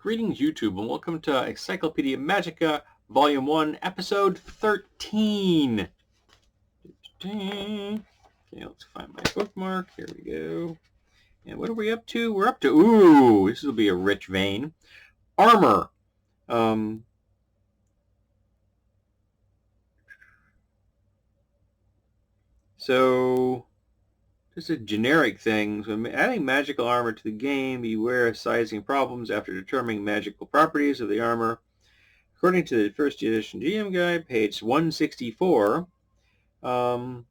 Greetings, YouTube, and welcome to Encyclopedia Magica, Volume 1, Episode 13. Okay, let's find my bookmark. Here we go. And what are we up to? We're up to, ooh, this will be a rich vein. Armor. So, just a generic thing. So, adding magical armor to the game, beware of sizing problems after determining magical properties of the armor. According to the first edition GM guide, page 164, so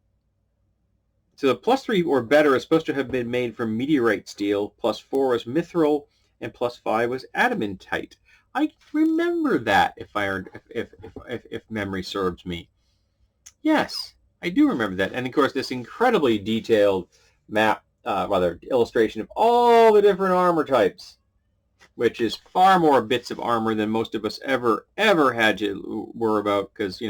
the +3 or better is supposed to have been made from meteorite steel, +4 was mithril, and +5 was adamantite. I remember that if memory serves me. Yes, I do remember that. And of course, this incredibly detailed map, illustration of all the different armor types, which is far more bits of armor than most of us ever had to worry about, because,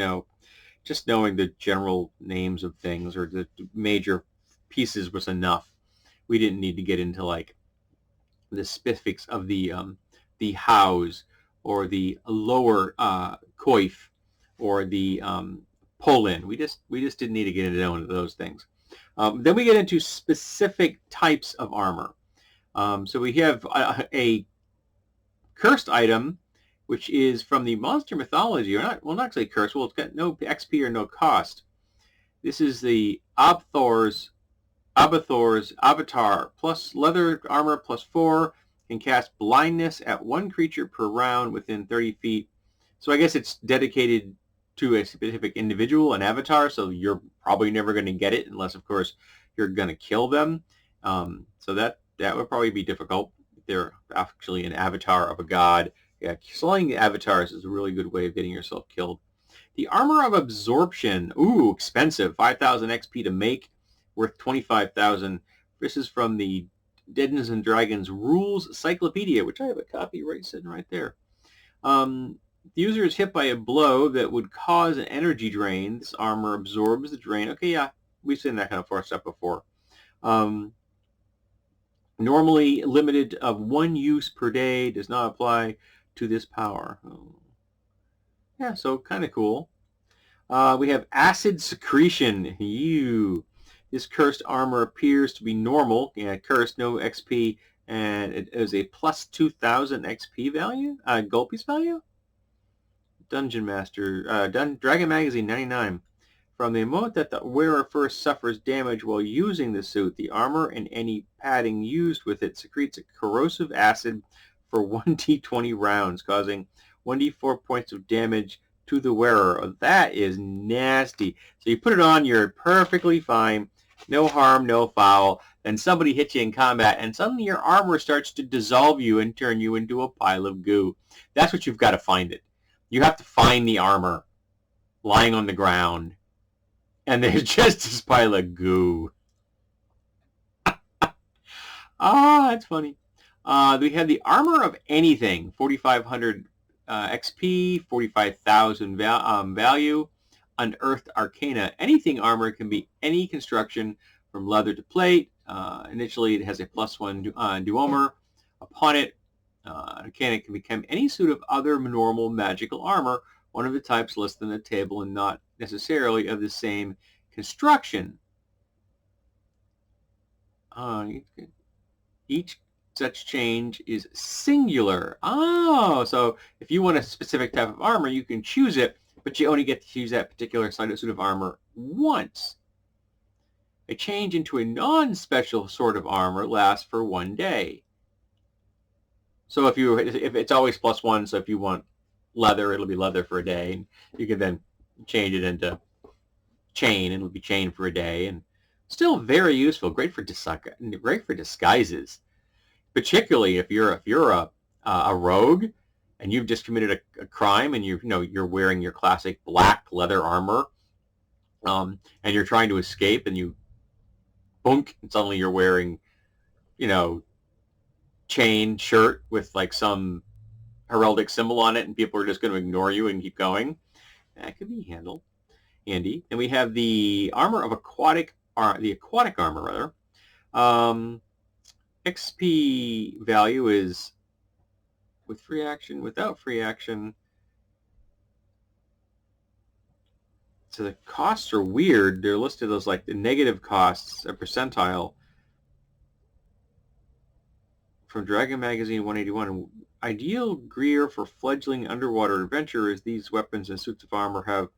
just knowing the general names of things or the major pieces was enough. We didn't need to get into like the specifics of the house or the lower coif or the pull-in. We just didn't need to get into those things. Then we get into specific types of armor. So we have a cursed item, which is from the monster mythology, or not actually cursed. Well, it's got no XP or no cost. This is the Abathor's Avatar, plus leather armor +4, can cast blindness at one creature per round within 30 feet. So I guess it's dedicated to a specific individual, an avatar, so you're probably never going to get it unless, of course, you're going to kill them. So that would probably be difficult. They're actually an avatar of a god. Yeah, slaying avatars is a really good way of getting yourself killed. The Armor of Absorption. Ooh, expensive. 5,000 XP to make, worth 25,000. This is from the Dungeons and Dragons Rules Encyclopedia, which I have a copy sitting right there. The user is hit by a blow that would cause an energy drain. This armor absorbs the drain. Okay, yeah, we've seen that kind of stuff before. Normally limited of one use per day, does not apply to this power. Yeah, so kind of cool. We have Acid Secretion. This cursed armor appears to be normal. Yeah, cursed, no XP, and it is a +2,000 XP value, gold piece value. Dungeon Master, Dragon Magazine 99. From the moment that the wearer first suffers damage while using the suit, the armor and any padding used with it secretes a corrosive acid for 1d20 rounds, causing 1d4 points of damage to the wearer. That is nasty. So you put it on, you're perfectly fine, no harm, no foul. Then somebody hits you in combat, and suddenly your armor starts to dissolve you and turn you into a pile of goo. That's what you've got to find it. You have to find the armor lying on the ground, and there's just this pile of goo. That's funny. We have the Armor of Anything, 4,500 XP, 45,000 value. Unearthed Arcana. Anything armor can be any construction from leather to plate. Initially, it has a +1 duomer. Upon it, Arcana can become any suit of other normal magical armor, one of the types listed in the table and not necessarily of the same construction. Each such change is singular. Oh, so if you want a specific type of armor, you can choose it, but you only get to use that particular suit of armor once. A change into a non-special sort of armor lasts for 1 day. So if it's always +1, so if you want leather, it'll be leather for a day, and you can then change it into chain, and it'll be chain for a day, and still very useful. Great for disguises, particularly if you're a rogue and you've just committed a crime, and you're wearing your classic black leather armor, and you're trying to escape, and you bunk, and suddenly you're wearing, chain shirt with like some heraldic symbol on it, and people are just going to ignore you and keep going. That could be handy. And we have the Armor of Aquatic Armor, rather. XP value is with free action, without free action. So the costs are weird. They're listed as like the negative costs, a percentile. From Dragon Magazine 181, ideal gear for fledgling underwater adventurers, these weapons and suits of armor have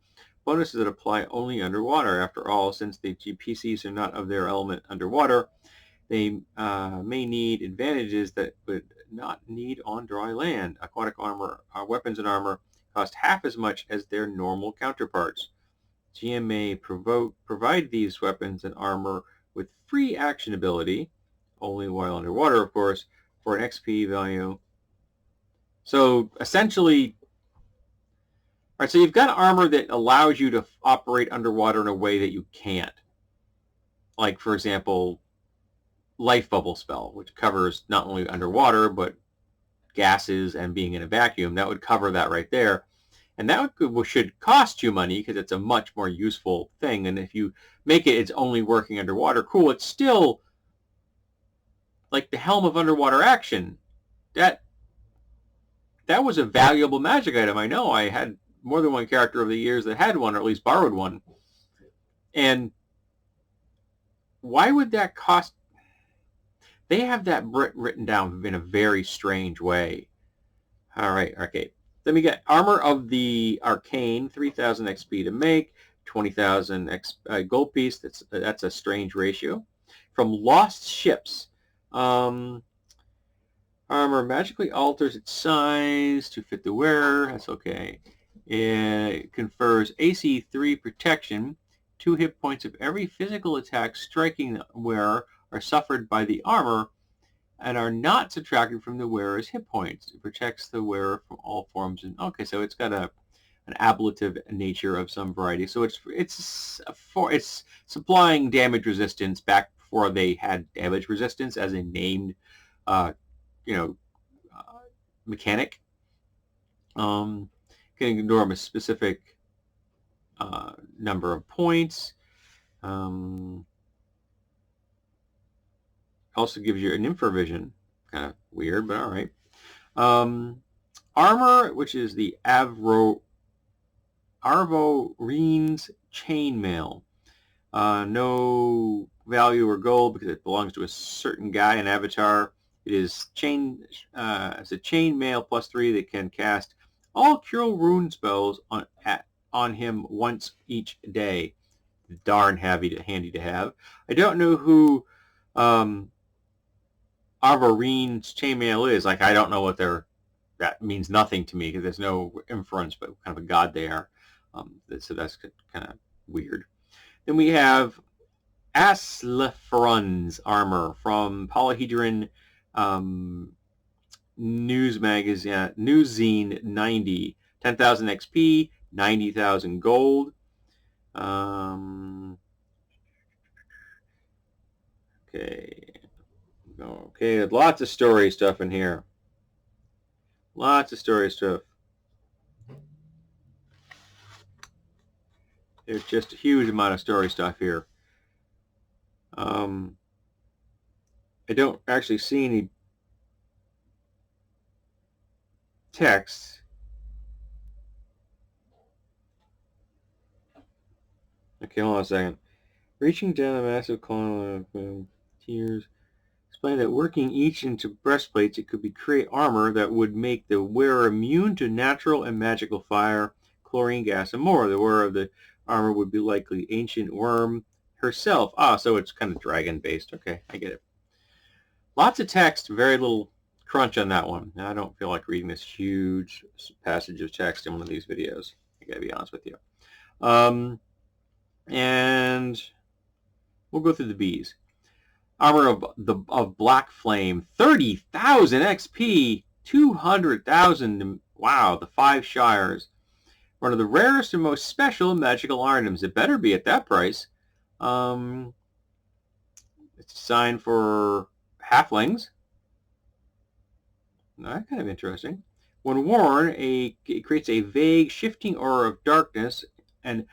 bonuses that apply only underwater. After all, since the GPCs are not of their element underwater, they may need advantages that would not need on dry land. Aquatic armor, weapons and armor cost half as much as their normal counterparts. GM may provide these weapons and armor with free action ability, only while underwater, of course, for an XP value. So essentially, all right, so you've got armor that allows you to operate underwater in a way that you can't. Like, for example, Life Bubble spell, which covers not only underwater, but gases and being in a vacuum. That would cover that right there. And that should cost you money because it's a much more useful thing. And if you make it's only working underwater, cool. It's still like the Helm of Underwater Action. That was a valuable magic item. I know I had more than one character over the years that had one, or at least borrowed one. And why would that cost? They have that written down in a very strange way. All right, okay. Then we get Armor of the Arcane, 3,000 XP to make, 20,000 gold piece. That's a strange ratio. From Lost Ships. Armor magically alters its size to fit the wearer. That's okay. It confers AC 3 protection. 2 hit points of every physical attack striking the wearer are suffered by the armor and are not subtracted from the wearer's hit points. It protects the wearer from all forms. Okay, so it's got an ablative nature of some variety. So it's supplying damage resistance back before they had damage resistance as a named, mechanic. Can ignore a specific number of points. Also gives you an infravision. Kind of weird, but all right. Armor, which is the Arvorene's chainmail. No value or gold because it belongs to a certain guy, an avatar. It is it's a chainmail +3 that can cast all cure rune spells on him once each day. Darn handy to have. I don't know who Arvorene's chainmail is. Like, I don't know what that means nothing to me because there's no inference, but kind of a god they are. So that's kind of weird. Then we have Aslephron's armor from Polyhedron Newszine 90. 10,000 XP, 90,000 gold. Okay, lots of story stuff in here. Lots of story stuff. There's just a huge amount of story stuff here. I don't actually see any text. Okay, hold on a second. Reaching down a massive column of tears. Explain that working each into breastplates, it could create armor that would make the wearer immune to natural and magical fire, chlorine gas, and more. The wearer of the armor would be likely ancient worm herself. So it's kind of dragon-based. Okay, I get it. Lots of text, very little crunch on that one. Now, I don't feel like reading this huge passage of text in one of these videos. I gotta be honest with you. And we'll go through the B's. Armor of Black Flame, 30,000 XP, 200,000. Wow, the 5 Shires. One of the rarest and most special magical items. It better be at that price. It's designed for halflings. That's kind of interesting. When worn, it creates a vague, shifting aura of darkness and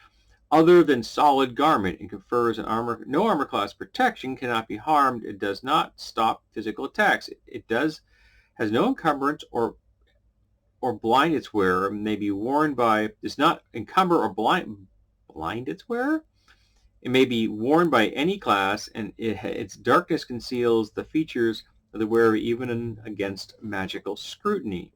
other than solid garment. It confers no armor class protection, cannot be harmed. It does not stop physical attacks. It has no encumbrance or or blind its wearer, may be worn by, does not encumber or blind its wearer? It may be worn by any class, and its darkness conceals the features of the wearer even against magical scrutiny.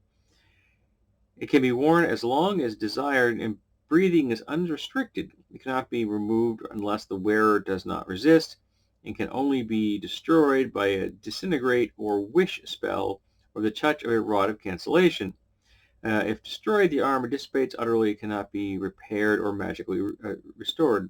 It can be worn as long as desired, and breathing is unrestricted. It cannot be removed unless the wearer does not resist, and can only be destroyed by a disintegrate or wish spell or the touch of a rod of cancellation. If destroyed, the armor dissipates utterly, cannot be repaired or magically restored.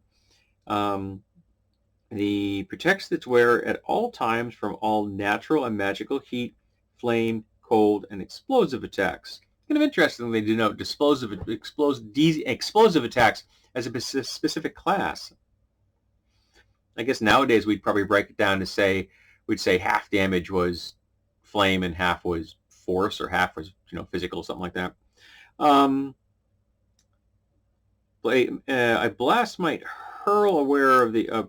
The protects its wearer at all times from all natural and magical heat, flame, cold, and explosive attacks. Kind of interesting they denote explosive attacks as a specific class. I guess nowadays we'd probably break it down to say, we'd say half damage was flame and half was force, or half was physical, something like that. A blast might hurl a wearer of the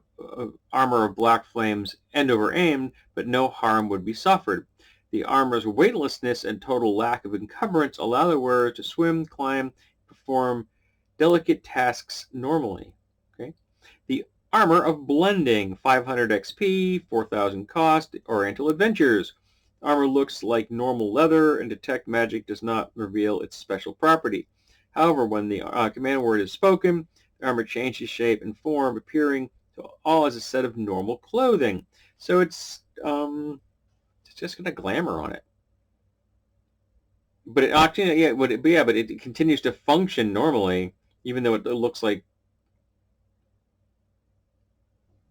armor of black flames end over aim, but no harm would be suffered. The armor's weightlessness and total lack of encumbrance allow the wearer to swim, climb, perform delicate tasks normally. Okay. The armor of blending, 500 XP, 4,000 cost, Oriental Adventures. Armor looks like normal leather, and detect magic does not reveal its special property. However, when the command word is spoken, the armor changes shape and form, appearing to all as a set of normal clothing. So it's just got a glamour on it. But it actually, but it continues to function normally, even though it looks like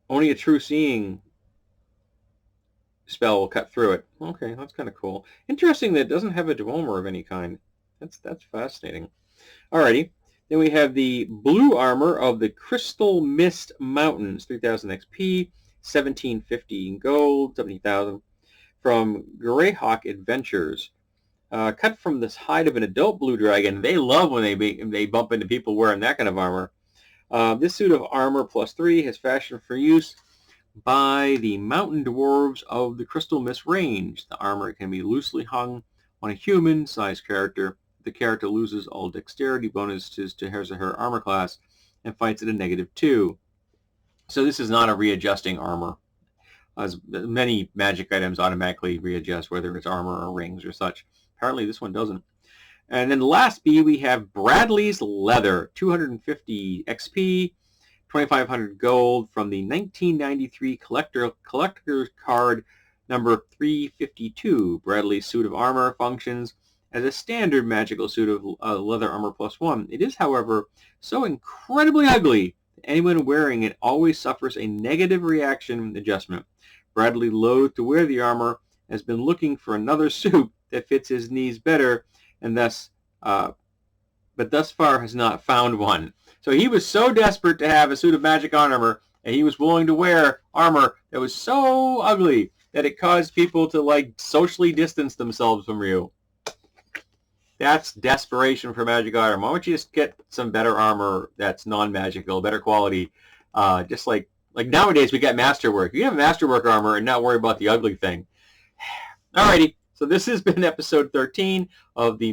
only a true seeing spell will cut through it. Okay, that's kind of cool. Interesting that it doesn't have a dwemer of any kind. That's fascinating. Alrighty. Then we have the blue armor of the Crystal Mist Mountains, 3,000 XP, 1,750 in gold, 70,000, from Greyhawk Adventures. Cut from this hide of an adult blue dragon. They love when they bump into people wearing that kind of armor. This suit of armor +3 has fashioned for use by the mountain dwarves of the Crystal Mist range. The armor can be loosely hung on a human-sized character. The character loses all dexterity bonuses to his or her armor class and fights at a -2. So this is not a readjusting armor, as many magic items automatically readjust, whether it's armor or rings or such. Apparently this one doesn't. And then last B, we have Bradley's Leather, 250 XP, 2,500 gold, from the 1993 collector's card number 352. Bradley's suit of armor functions as a standard magical suit of leather armor +1. It is, however, so incredibly ugly that anyone wearing it always suffers a negative reaction adjustment. Bradley, loath to wear the armor, has been looking for another suit that fits his needs better, and but thus far has not found one. So he was so desperate to have a suit of magic armor, and he was willing to wear armor that was so ugly that it caused people to socially distance themselves from you. That's desperation for magic armor. Why don't you just get some better armor that's non-magical, better quality? Just like nowadays we got masterwork. You have masterwork armor and not worry about the ugly thing. Alrighty, so this has been episode 13 of the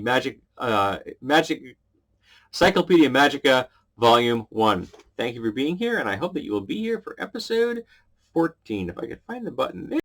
Encyclopedia Magica Volume 1. Thank you for being here, and I hope that you will be here for episode 14. If I could find the button there.